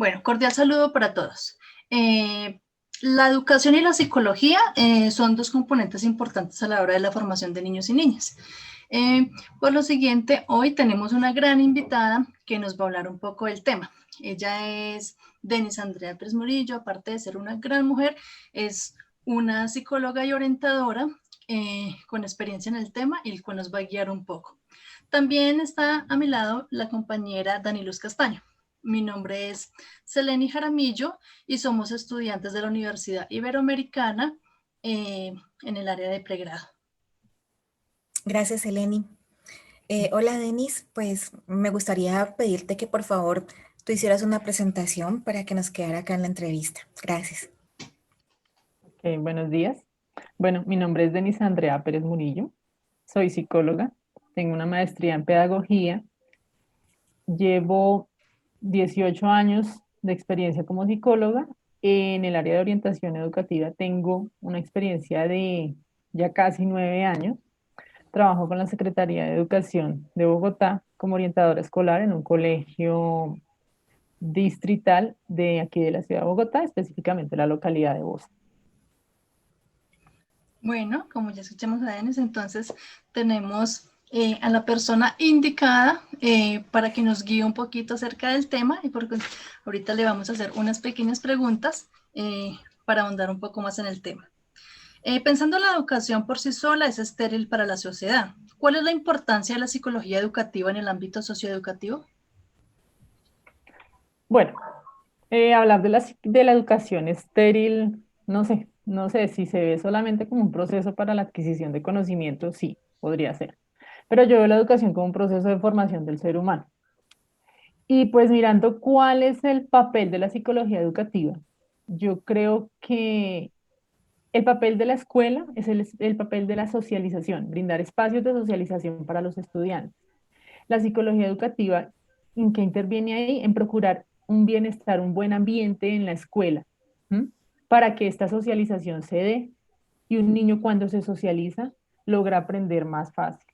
Bueno, cordial saludo para todos. La educación y la psicología son dos componentes importantes a la hora de la formación de niños y niñas. Por lo siguiente, hoy tenemos una gran invitada que nos va a hablar un poco del tema. Ella es Denis Andrea Pérez Murillo. Aparte de ser una gran mujer, es una psicóloga y orientadora con experiencia en el tema y el cual nos va a guiar un poco. También está a mi lado la compañera Dani Luz Castaño. Mi nombre es Seleni Jaramillo y somos estudiantes de la Universidad Iberoamericana en el área de pregrado. Gracias, Eleni. Hola, Denis. Pues me gustaría pedirte que por favor tú hicieras una presentación para que nos quedara acá en la entrevista. Gracias. Buenos días. Bueno, mi nombre es Denise Andrea Pérez Murillo. Soy psicóloga. Tengo una maestría en pedagogía. Llevo 18 años de experiencia como psicóloga. En el área de orientación educativa tengo una experiencia de ya casi 9 años. Trabajo con la Secretaría de Educación de Bogotá como orientadora escolar en un colegio distrital de aquí de la ciudad de Bogotá, específicamente la localidad de Bosa. Bueno, como ya escuchamos a Denis, entonces tenemos a la persona indicada para que nos guíe un poquito acerca del tema y porque ahorita le vamos a hacer unas pequeñas preguntas para ahondar un poco más en el tema. Pensando en la educación por sí sola es estéril para la sociedad. ¿Cuál es la importancia de la psicología educativa en el ámbito socioeducativo? Bueno, hablar de la educación estéril, no sé si se ve solamente como un proceso para la adquisición de conocimiento, sí, podría ser. Pero yo veo la educación como un proceso de formación del ser humano. Y pues mirando cuál es el papel de la psicología educativa, yo creo que el papel de la escuela es el papel de la socialización, brindar espacios de socialización para los estudiantes. La psicología educativa, ¿en qué interviene ahí? En procurar un bienestar, un buen ambiente en la escuela, ¿m? Para que esta socialización se dé y un niño cuando se socializa logra aprender más fácil.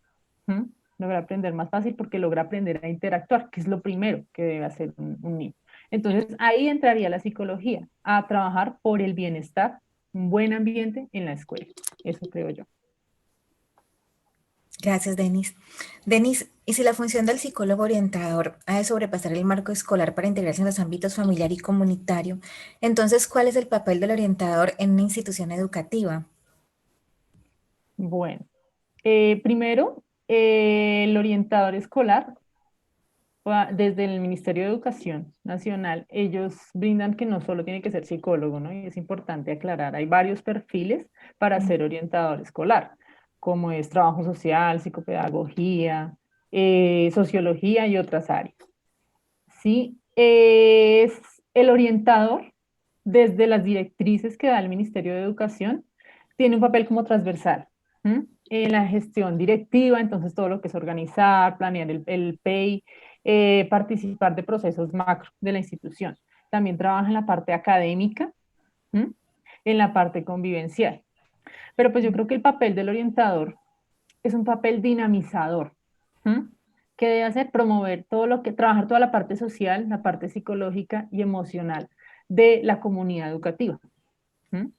¿M? Logra aprender más fácil porque logra aprender a interactuar, que es lo primero que debe hacer un niño. Entonces ahí entraría la psicología, a trabajar por el bienestar, un buen ambiente en la escuela. Eso creo yo. Gracias, Denis. Denis, ¿y si la función del psicólogo orientador ha de sobrepasar el marco escolar para integrarse en los ámbitos familiar y comunitario, entonces, ¿cuál es el papel del orientador en una institución educativa? Bueno, primero, el orientador escolar, desde el Ministerio de Educación Nacional, ellos brindan que no solo tiene que ser psicólogo, ¿no? Y es importante aclarar, hay varios perfiles para ser orientador escolar, como es trabajo social, psicopedagogía, sociología y otras áreas. Sí, es el orientador, desde las directrices que da el Ministerio de Educación, tiene un papel como transversal. ¿M? En la gestión directiva, entonces todo lo que es organizar, planear el PEI, participar de procesos macro de la institución. También trabaja en la parte académica, ¿m? En la parte convivencial. Pero pues yo creo que el papel del orientador es un papel dinamizador. ¿M? Que debe hacer promover todo lo que, trabajar toda la parte social, la parte psicológica y emocional de la comunidad educativa. ¿M?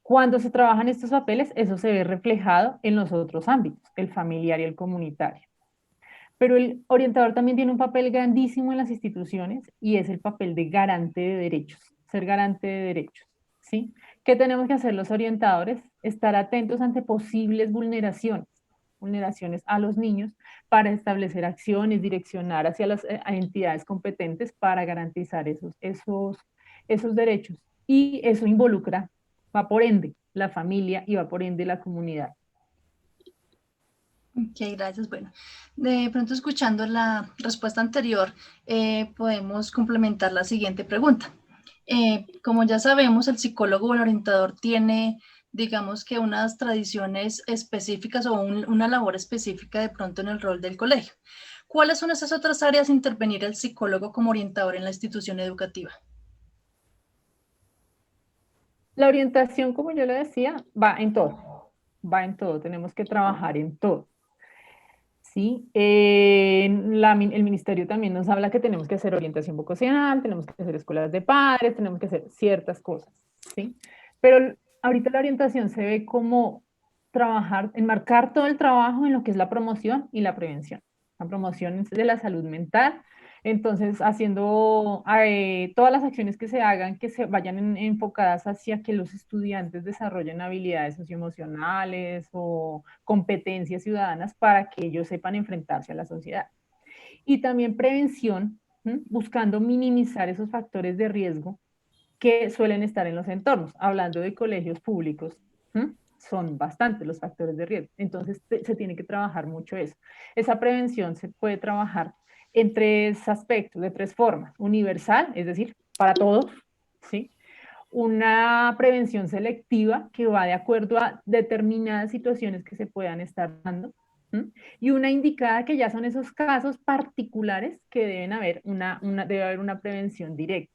Cuando se trabajan estos papeles, eso se ve reflejado en los otros ámbitos, el familiar y el comunitario. Pero el orientador también tiene un papel grandísimo en las instituciones y es el papel de garante de derechos, ser garante de derechos, ¿sí? ¿Qué tenemos que hacer los orientadores? Estar atentos ante posibles vulneraciones a los niños para establecer acciones, direccionar hacia las a entidades competentes para garantizar esos derechos. Y eso involucra, va por ende, la familia y va por ende la comunidad. Ok, gracias. Bueno, de pronto escuchando la respuesta anterior, podemos complementar la siguiente pregunta. Como ya sabemos, el psicólogo o el orientador tiene, digamos que unas tradiciones específicas o una labor específica de pronto en el rol del colegio. ¿Cuáles son esas otras áreas de intervenir el psicólogo como orientador en la institución educativa? La orientación, como yo le decía, va en todo, tenemos que trabajar en todo. ¿sí? El ministerio también nos habla que tenemos que hacer orientación vocacional, tenemos que hacer escuelas de padres, tenemos que hacer ciertas cosas, ¿sí? Pero ahorita la orientación se ve como trabajar, enmarcar todo el trabajo en lo que es la promoción y la prevención. La promoción es de la salud mental, entonces haciendo todas las acciones que se hagan, que se vayan enfocadas hacia que los estudiantes desarrollen habilidades socioemocionales o competencias ciudadanas para que ellos sepan enfrentarse a la sociedad. Y también prevención, buscando minimizar esos factores de riesgo que suelen estar en los entornos. Hablando de colegios públicos, son bastantes los factores de riesgo. Entonces se tiene que trabajar mucho eso. Esa prevención se puede trabajar en tres aspectos, de tres formas. Universal, es decir, para todos, ¿sí? Una prevención selectiva que va de acuerdo a determinadas situaciones que se puedan estar dando, y una indicada que ya son esos casos particulares que deben haber debe haber una prevención directa.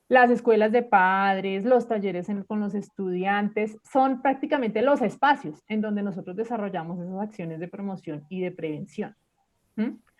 Las escuelas de padres, los talleres con los estudiantes, son prácticamente los espacios en donde nosotros desarrollamos esas acciones de promoción y de prevención.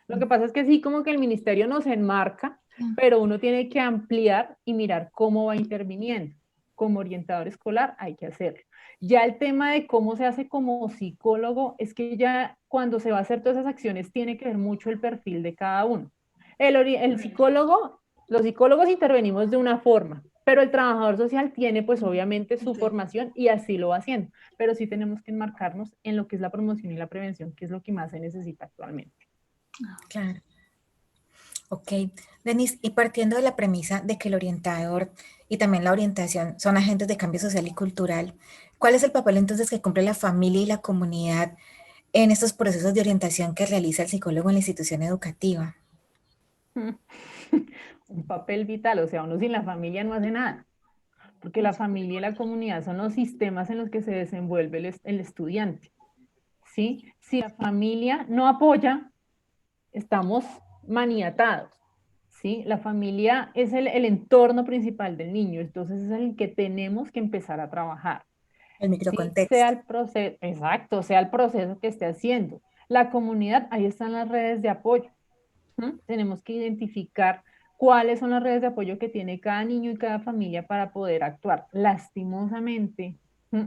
Lo que pasa es que sí, como que el ministerio nos enmarca, pero uno tiene que ampliar y mirar cómo va interviniendo. Como orientador escolar hay que hacerlo. Ya el tema de cómo se hace como psicólogo es que ya cuando se va a hacer todas esas acciones tiene que ver mucho el perfil de cada uno. El psicólogo, los psicólogos intervenimos de una forma, pero el trabajador social tiene pues obviamente su formación y así lo va haciendo, pero sí tenemos que enmarcarnos en lo que es la promoción y la prevención, que es lo que más se necesita actualmente. Claro. Ok, Denise, y partiendo de la premisa de que el orientador y también la orientación son agentes de cambio social y cultural, ¿cuál es el papel entonces que cumple la familia y la comunidad en estos procesos de orientación que realiza el psicólogo en la institución educativa? Un papel vital, o sea, uno sin la familia no hace nada, porque la familia y la comunidad son los sistemas en los que se desenvuelve el estudiante, ¿sí? Si la familia no apoya, estamos maniatados, ¿sí? La familia es el entorno principal del niño, entonces es el que tenemos que empezar a trabajar, El ¿sí? Sea microcontexto. el proceso, exacto, sea el proceso que esté haciendo. La comunidad, ahí están las redes de apoyo. Tenemos que identificar cuáles son las redes de apoyo que tiene cada niño y cada familia para poder actuar. Lastimosamente,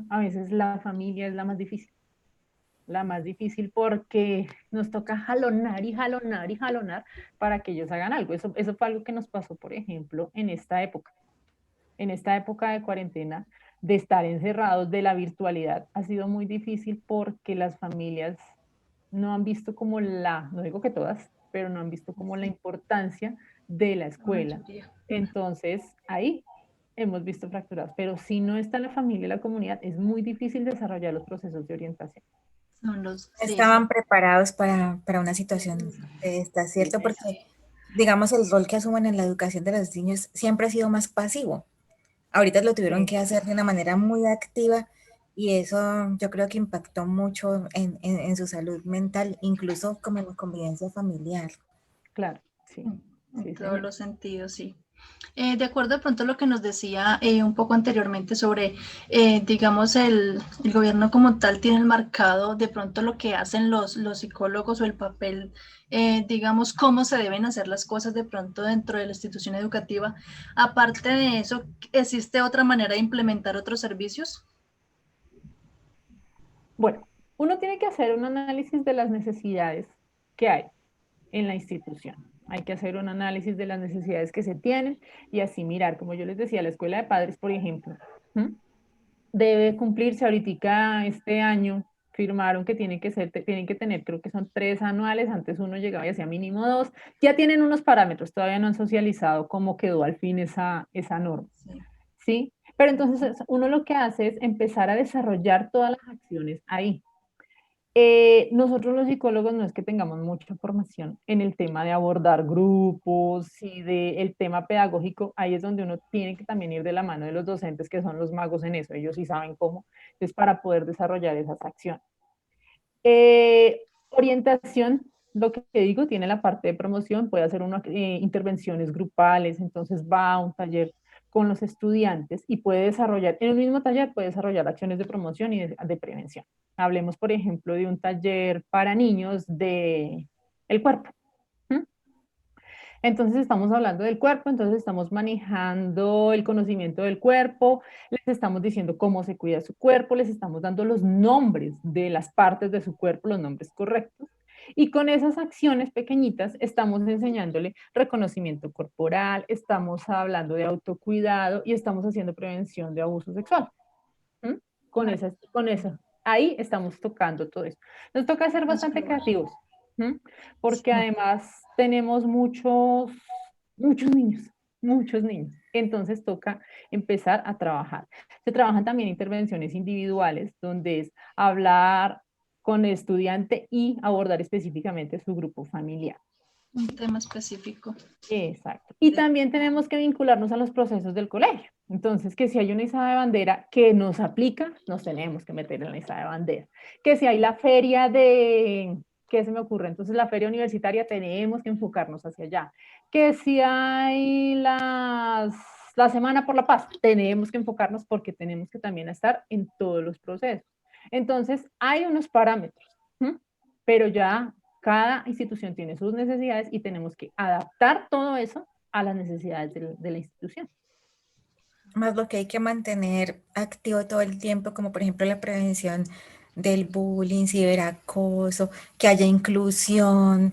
a veces la familia es la más difícil porque nos toca jalonar y jalonar y jalonar para que ellos hagan algo. Eso fue algo que nos pasó, por ejemplo, en esta época de cuarentena, de estar encerrados de la virtualidad. Ha sido muy difícil porque las familias no han visto como no digo que todas, pero no han visto como la importancia de la La escuela. mayoría. Entonces, ahí hemos visto fracturados, pero si no está la familia y la comunidad, es muy difícil desarrollar los procesos de orientación. Son los, sí, Estaban preparados para una situación de esta, ¿cierto? Porque, digamos, el rol que asumen en la educación de los niños siempre ha sido más pasivo. Ahorita lo tuvieron Sí, que hacer de una manera muy activa y eso yo creo que impactó mucho en su salud mental, incluso como en la convivencia familiar. claro, sí, en sí, todos señor. los sentidos, sí. De acuerdo de pronto a lo que nos decía un poco anteriormente sobre, digamos, el gobierno como tal tiene marcado de pronto lo que hacen los psicólogos o el papel, digamos, cómo se deben hacer las cosas de pronto dentro de la institución educativa. Aparte de eso, ¿existe otra manera de implementar otros servicios? Bueno, uno tiene que hacer un análisis de las necesidades que hay en la institución. Hay que hacer un análisis de las necesidades que se tienen y así mirar, como yo les decía, la escuela de padres, por ejemplo, debe cumplirse ahorita este año. Firmaron que tienen que tener, creo que son 3 anuales, antes uno llegaba y hacía mínimo 2, ya tienen unos parámetros, todavía no han socializado cómo quedó al fin esa norma, Sí. ¿sí? Pero entonces uno lo que hace es empezar a desarrollar todas las acciones ahí. Nosotros los psicólogos no es que tengamos mucha formación en el tema de abordar grupos y el tema pedagógico, ahí es donde uno tiene que también ir de la mano de los docentes que son los magos en eso, ellos sí saben cómo, es para poder desarrollar esas acciones. Orientación, lo que digo, tiene la parte de promoción, puede hacer intervenciones grupales, entonces va a un taller con los estudiantes y puede desarrollar, en el mismo taller puede desarrollar acciones de promoción y de prevención. Hablemos, por ejemplo, de un taller para niños de el cuerpo. Entonces estamos hablando del cuerpo, entonces estamos manejando el conocimiento del cuerpo, les estamos diciendo cómo se cuida su cuerpo, les estamos dando los nombres de las partes de su cuerpo, los nombres correctos. Y con esas acciones pequeñitas estamos enseñándole reconocimiento corporal, estamos hablando de autocuidado y estamos haciendo prevención de abuso sexual. ¿Mm? Con eso, ahí estamos tocando todo eso. Nos toca ser bastante creativos, porque además tenemos muchos niños. Entonces toca empezar a trabajar. Se trabajan también intervenciones individuales, donde es hablar con el estudiante y abordar específicamente su grupo familiar. Un tema específico. Exacto. Y también tenemos que vincularnos a los procesos del colegio. Entonces, que si hay una izada de bandera que nos aplica, nos tenemos que meter en la izada de bandera. Que si hay la feria de, ¿qué se me ocurre? Entonces, la feria universitaria tenemos que enfocarnos hacia allá. Que si hay la Semana por la Paz, tenemos que enfocarnos porque tenemos que también estar en todos los procesos. Entonces, hay unos parámetros, pero ya cada institución tiene sus necesidades y tenemos que adaptar todo eso a las necesidades de la institución. Más lo que hay que mantener activo todo el tiempo, como por ejemplo la prevención del bullying, ciberacoso, que haya inclusión,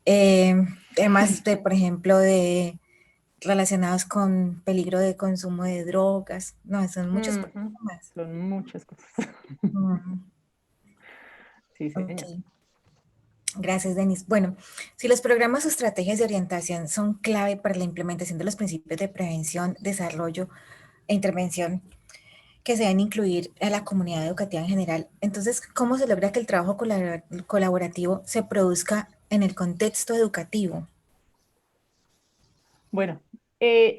temas de, por ejemplo, de relacionados con peligro de consumo de drogas. No, son muchos problemas. Son muchas cosas. Sí, señor. Okay. Gracias, Denise. Bueno, si los programas o estrategias de orientación son clave para la implementación de los principios de prevención, desarrollo e intervención que se deben incluir a la comunidad educativa en general, entonces, ¿cómo se logra que el trabajo colaborativo se produzca en el contexto educativo? Bueno,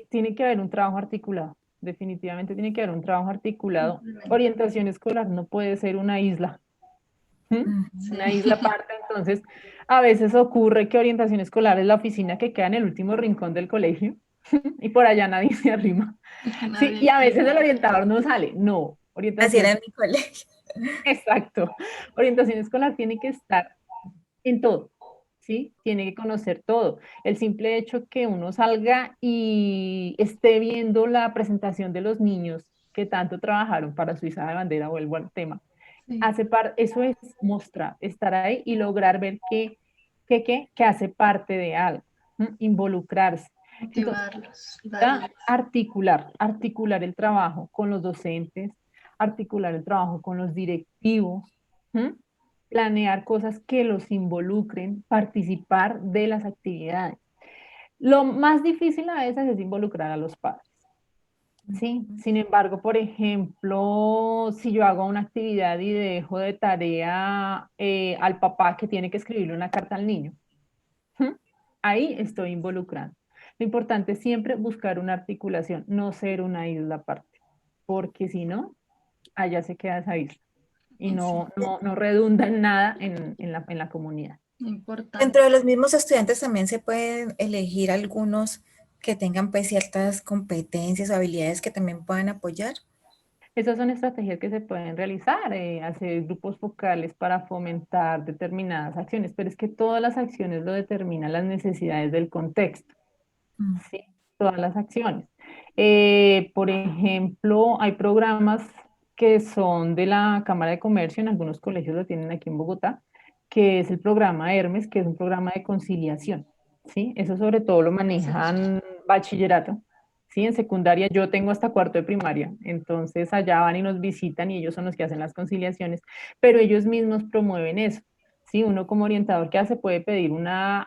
tiene que haber un trabajo articulado. Definitivamente tiene que haber un trabajo articulado. Orientación escolar no puede ser una isla. Una isla aparte, entonces a veces ocurre que orientación escolar es la oficina que queda en el último rincón del colegio y por allá nadie se arrima. Sí, y a veces el orientador no sale, no. Así era en mi colegio. Exacto. Orientación escolar tiene que estar en todo, ¿sí? Tiene que conocer todo. El simple hecho que uno salga y esté viendo la presentación de los niños que tanto trabajaron para su izada de bandera, vuelvo al tema, eso es mostrar, estar ahí y lograr ver que hace parte de algo, involucrarse. Motivarlos. Entonces, articular el trabajo con los docentes, articular el trabajo con los directivos, planear cosas que los involucren, participar de las actividades. Lo más difícil a veces es involucrar a los padres. Sí, sin embargo, por ejemplo, si yo hago una actividad y dejo de tarea al papá que tiene que escribirle una carta al niño, ahí estoy involucrando. Lo importante es siempre buscar una articulación, no ser una isla aparte, porque si no, allá se queda esa isla y no redunda en nada en la comunidad. Importante. Dentro de los mismos estudiantes también se pueden elegir algunos que tengan pues ciertas competencias o habilidades que también puedan apoyar. Esas son estrategias que se pueden realizar, hacer grupos focales para fomentar determinadas acciones, pero es que todas las acciones lo determinan las necesidades del contexto, ¿sí? Todas las acciones. Por ejemplo, hay programas que son de la Cámara de Comercio, en algunos colegios lo tienen aquí en Bogotá, que es el programa Hermes, que es un programa de conciliación, ¿sí? Eso sobre todo lo manejan bachillerato, ¿sí? En secundaria yo tengo hasta cuarto de primaria, entonces allá van y nos visitan y ellos son los que hacen las conciliaciones, pero ellos mismos promueven eso, ¿sí? Uno como orientador que hace puede pedir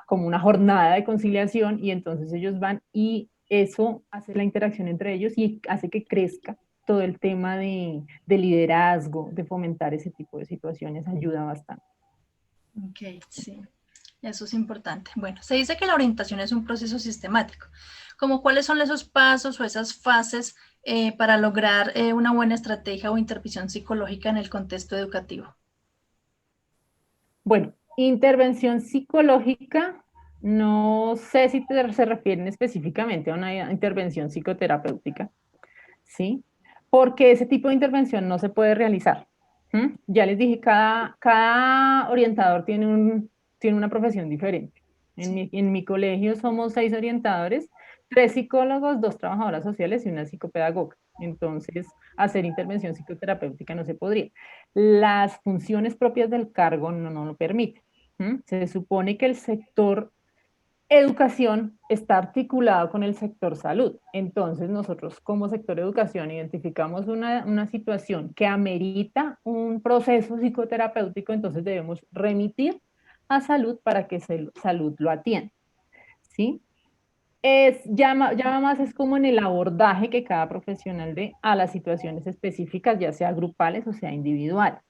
como una jornada de conciliación y entonces ellos van y eso hace la interacción entre ellos y hace que crezca todo el tema de liderazgo, de fomentar ese tipo de situaciones, ayuda bastante. Ok, sí, eso es importante. Bueno, se dice que la orientación es un proceso sistemático. ¿Cómo cuáles son esos pasos o esas fases para lograr una buena estrategia o intervención psicológica en el contexto educativo? Bueno, intervención psicológica No sé si se refieren específicamente a una intervención psicoterapéutica, ¿sí? Porque ese tipo de intervención no se puede realizar. Ya les dije, cada orientador tiene una profesión diferente. Sí. En mi colegio somos 6 orientadores, 3 psicólogos, 2 trabajadoras sociales y una psicopedagoga. Entonces, hacer intervención psicoterapéutica no se podría. Las funciones propias del cargo no lo permiten. Se supone que el sector educación está articulado con el sector salud. Entonces, nosotros como sector educación identificamos una situación que amerita un proceso psicoterapéutico, entonces debemos remitir a salud para que salud lo atienda, ¿sí? Ya más es como en el abordaje que cada profesional dé a las situaciones específicas, ya sea grupales o sea individuales.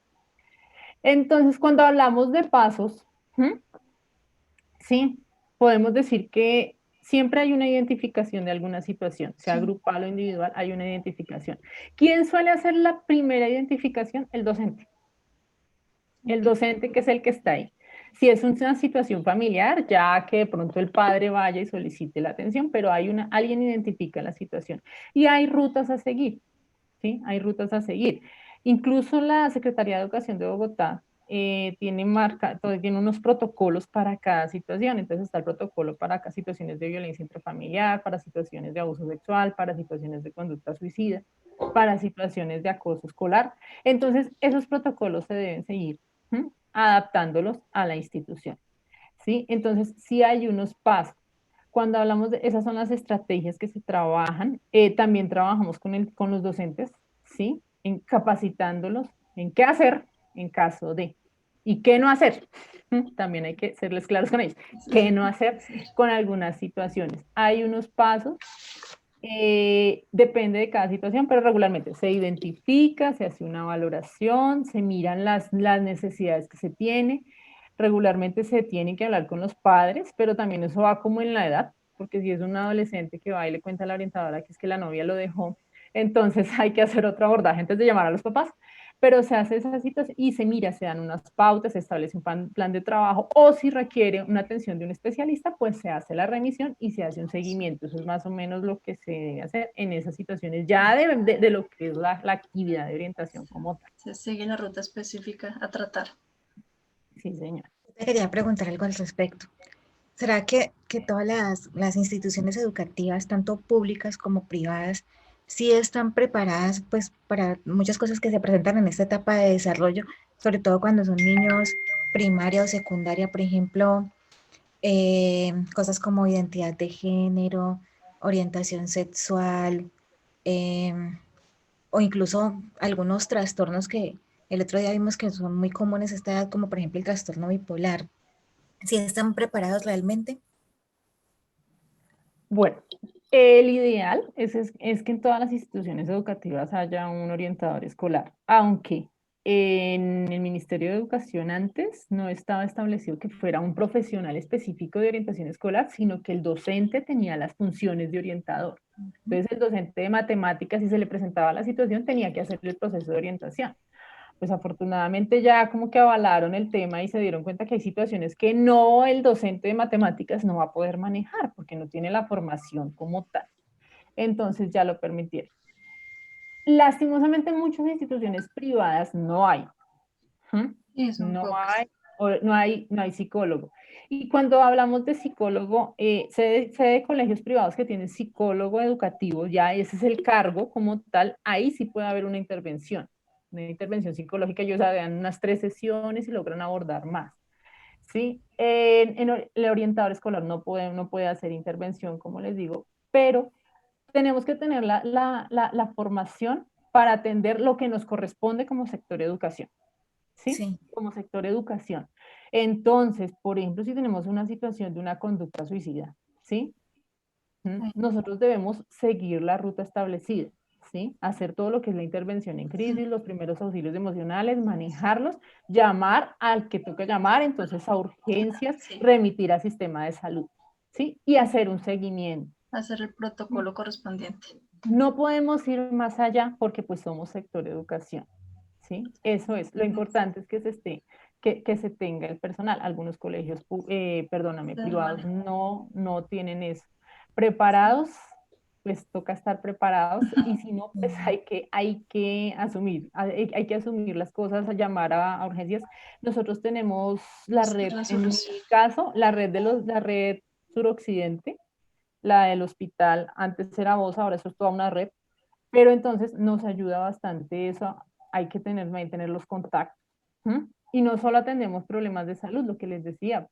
Entonces, cuando hablamos de pasos, ¿hmm? Sí, podemos decir que siempre hay una identificación de alguna situación, sea Sí. grupal o individual, hay una identificación. ¿Quién suele hacer la primera identificación? El docente. El Ok. docente que es el que está ahí. Si es una situación familiar, ya que de pronto el padre vaya y solicite la atención, pero alguien identifica la situación. Y hay rutas a seguir. ¿Sí? Hay rutas a seguir. Incluso la Secretaría de Educación de Bogotá tiene unos protocolos para cada situación. Entonces está el protocolo para cada situaciones de violencia intrafamiliar, para situaciones de abuso sexual, para situaciones de conducta suicida, para situaciones de acoso escolar. Entonces esos protocolos se deben seguir, adaptándolos a la institución. ¿Sí? Entonces sí hay unos pasos. Cuando hablamos de esas son las estrategias que se trabajan, también trabajamos con los docentes, ¿sí? En capacitándolos en qué hacer en caso de y qué no hacer. También hay que serles claros con ellos. ¿Qué no hacer con algunas situaciones? Hay unos pasos, depende de cada situación, pero regularmente se identifica, se hace una valoración, se miran las necesidades que se tiene. Regularmente se tiene que hablar con los padres, pero también eso va como en la edad, porque si es un adolescente que va y le cuenta a la orientadora que es que la novia lo dejó, entonces hay que hacer otro abordaje antes de llamar a los papás, pero se hace esa situación y se mira, se dan unas pautas, se establece un plan de trabajo o si requiere una atención de un especialista, pues se hace la remisión y se hace un seguimiento. Eso es más o menos lo que se debe hacer en esas situaciones, ya de lo que es la actividad de orientación como tal. Se sigue la ruta específica a tratar. Sí, señor. Te quería preguntar algo al respecto. ¿Será que todas las instituciones educativas, tanto públicas como privadas, sí están preparadas pues, para muchas cosas que se presentan en esta etapa de desarrollo, sobre todo cuando son niños primaria o secundaria, por ejemplo, cosas como identidad de género, orientación sexual, eh, o incluso algunos trastornos que el otro día vimos que son muy comunes a esta edad, como por ejemplo el trastorno bipolar? ¿Sí están preparados realmente? Bueno, el ideal es que en todas las instituciones educativas haya un orientador escolar, aunque en el Ministerio de Educación antes no estaba establecido que fuera un profesional específico de orientación escolar, sino que el docente tenía las funciones de orientador. Entonces, el docente de matemáticas, si se le presentaba la situación, tenía que hacer el proceso de orientación. Pues afortunadamente ya como que avalaron el tema y se dieron cuenta que hay situaciones que no el docente de matemáticas no va a poder manejar porque no tiene la formación como tal. Entonces ya lo permitieron. Lastimosamente en muchas instituciones privadas no hay. ¿Mm? Y son No pocas. hay, no hay psicólogo. Y cuando hablamos de psicólogo, sé de colegios privados que tienen psicólogo educativo, ya ese es el cargo como tal, ahí sí puede haber una intervención psicológica, ellos dan unas 3 sesiones y logran abordar más. ¿Sí? El orientador escolar no puede hacer intervención, como les digo, pero tenemos que tener la formación para atender lo que nos corresponde como sector educación. ¿Sí? Sí. Como sector educación. Entonces, por ejemplo, si tenemos una situación de una conducta suicida, ¿sí? Nosotros debemos seguir la ruta establecida, ¿sí? Hacer todo lo que es la intervención en crisis, los primeros auxilios emocionales, manejarlos, llamar al que toca llamar, entonces a urgencias, Sí, remitir al sistema de salud, ¿sí? Y hacer un seguimiento. hacer el protocolo correspondiente. No podemos ir más allá porque pues somos sector educación. ¿Sí? Eso es. Lo importante es que se esté que se tenga el personal. Algunos colegios, privados no tienen eso. Preparados, pues toca estar preparados y si no, pues hay que asumir, hay que asumir las cosas, a llamar a urgencias. Nosotros tenemos la red, en mi caso, la red suroccidente, la del hospital, antes era voz, ahora eso es toda una red, pero entonces nos ayuda bastante eso, hay que tener los contactos. ¿Mm? Y no solo atendemos problemas de salud, lo que les decía,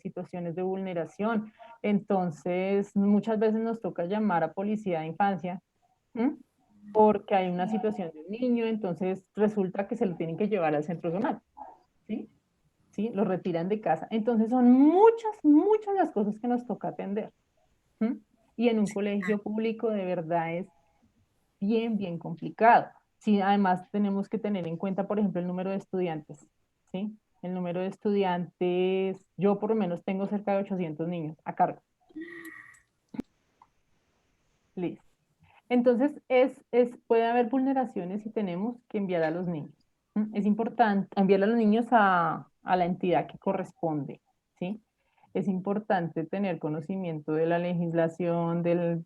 situaciones de vulneración. Entonces, muchas veces nos toca llamar a policía de infancia, ¿m? Porque hay una situación de un niño, entonces resulta que se lo tienen que llevar al centro zonal, ¿sí? ¿Sí? Lo retiran de casa. Entonces, son muchas las cosas que nos toca atender. ¿M? Y en un colegio público de verdad es bien complicado. Sí, además tenemos que tener en cuenta, por ejemplo, el número de estudiantes, ¿sí? El número de estudiantes, yo por lo menos tengo cerca de 800 niños a cargo. Listo. Entonces, puede haber vulneraciones y tenemos que enviar a los niños. ¿Mm? Es importante enviar a los niños a la entidad que corresponde, ¿sí? Es importante tener conocimiento de la legislación, del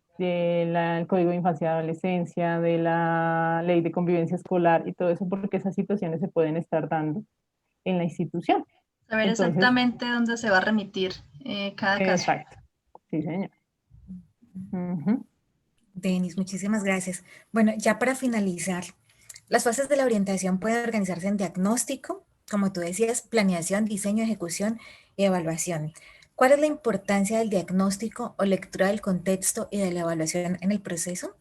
Código de Infancia y Adolescencia, de la Ley de Convivencia Escolar y todo eso, porque esas situaciones se pueden estar dando en la institución. Saber Entonces, exactamente dónde se va a remitir cada caso. exacto, sí, señor. Ujú. Denis, muchísimas gracias. Bueno, ya para finalizar, las fases de la orientación pueden organizarse en diagnóstico, como tú decías, planeación, diseño, ejecución y evaluación. ¿Cuál es la importancia del diagnóstico o lectura del contexto y de la evaluación en el proceso?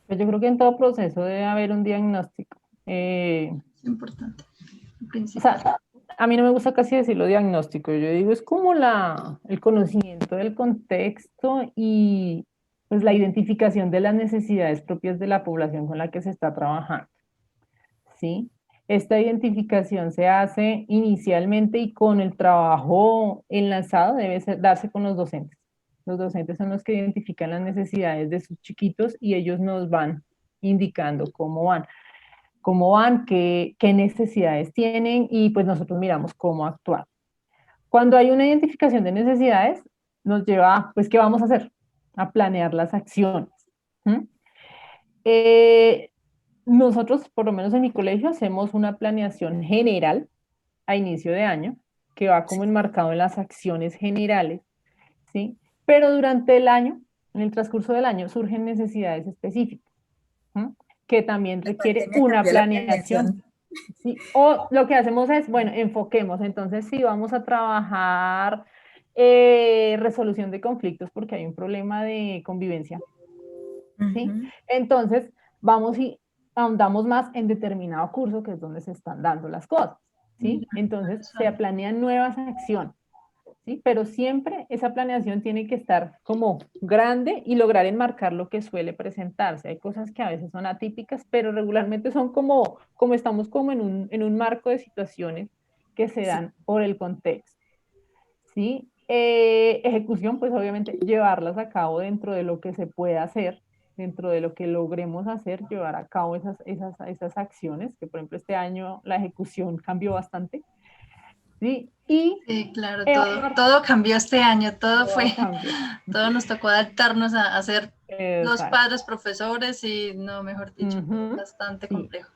Pues yo creo que en todo proceso debe haber un diagnóstico. Es importante, O principal. sea, a mí no me gusta casi decirlo diagnóstico, yo digo es como el conocimiento del contexto y pues la identificación de las necesidades propias de la población con la que se está trabajando, ¿sí? Esta identificación se hace inicialmente y con el trabajo enlazado darse con los docentes. Los docentes son los que identifican las necesidades de sus chiquitos y ellos nos van indicando cómo van, qué necesidades tienen y pues nosotros miramos cómo actuar. Cuando hay una identificación de necesidades, nos lleva, pues, ¿qué vamos a hacer? A planear las acciones. ¿Mm? Eh, Nosotros, por lo menos en mi colegio, hacemos una planeación general a inicio de año, que va como enmarcado en las acciones generales, ¿sí? Pero durante el año, en el transcurso del año, surgen necesidades específicas, ¿m? Que también La requiere pandemia una cambió la planeación. planeación. Sí, o lo que hacemos es, bueno, enfoquemos, entonces sí, vamos a trabajar resolución de conflictos porque hay un problema de convivencia, ¿sí? Ujú. Entonces, vamos y ahondamos más en determinado curso que es donde se están dando las cosas, ¿sí? Entonces, se planean nuevas acciones, ¿sí? Pero siempre esa planeación tiene que estar como grande y lograr enmarcar lo que suele presentarse. Hay cosas que a veces son atípicas, pero regularmente son como estamos como en un marco de situaciones que se Sí, dan por el contexto, ¿sí? Ejecución, pues obviamente llevarlas a cabo dentro de lo que se pueda hacer, dentro de lo que logremos hacer, llevar a cabo esas acciones, que por ejemplo este año la ejecución cambió bastante, ¿sí? Y Sí, claro, evaluar todo cambió este año, todo cambio. todo nos tocó adaptarnos a ser los Exacto. padres, profesores y no, mejor dicho, Ujú. bastante Sí. complejo.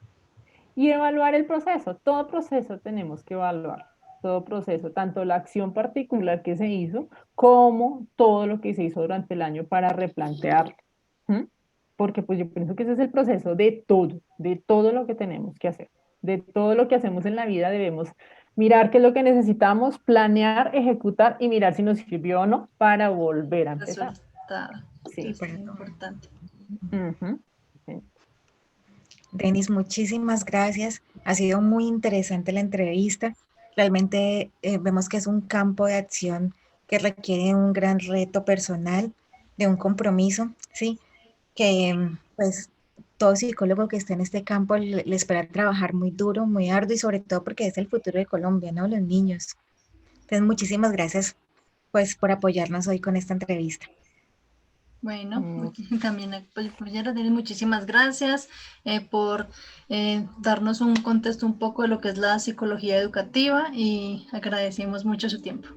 Y evaluar el proceso. Todo proceso tenemos que evaluar. Todo proceso, tanto la acción particular que se hizo, como todo lo que se hizo durante el año para replantearlo. ¿Mm? Porque pues yo pienso que ese es el proceso de todo lo que tenemos que hacer. De todo lo que hacemos en la vida debemos mirar qué es lo que necesitamos, planear, ejecutar y mirar si nos sirvió o no para volver a empezar. Resultado, sí, Sí. es para muy todo. importante. Ujú. Sí. Denis, muchísimas gracias. Ha sido muy interesante la entrevista. Realmente vemos que es un campo de acción que requiere un gran reto personal, de un compromiso, ¿sí? Que pues todo psicólogo que esté en este campo le espera trabajar muy duro, muy arduo y sobre todo porque es el futuro de Colombia, ¿no? Los niños. Entonces, muchísimas gracias pues por apoyarnos hoy con esta entrevista. Bueno, Mm, también, pues, compañera, Denis, muchísimas gracias por darnos un contexto un poco de lo que es la psicología educativa y agradecemos mucho su tiempo.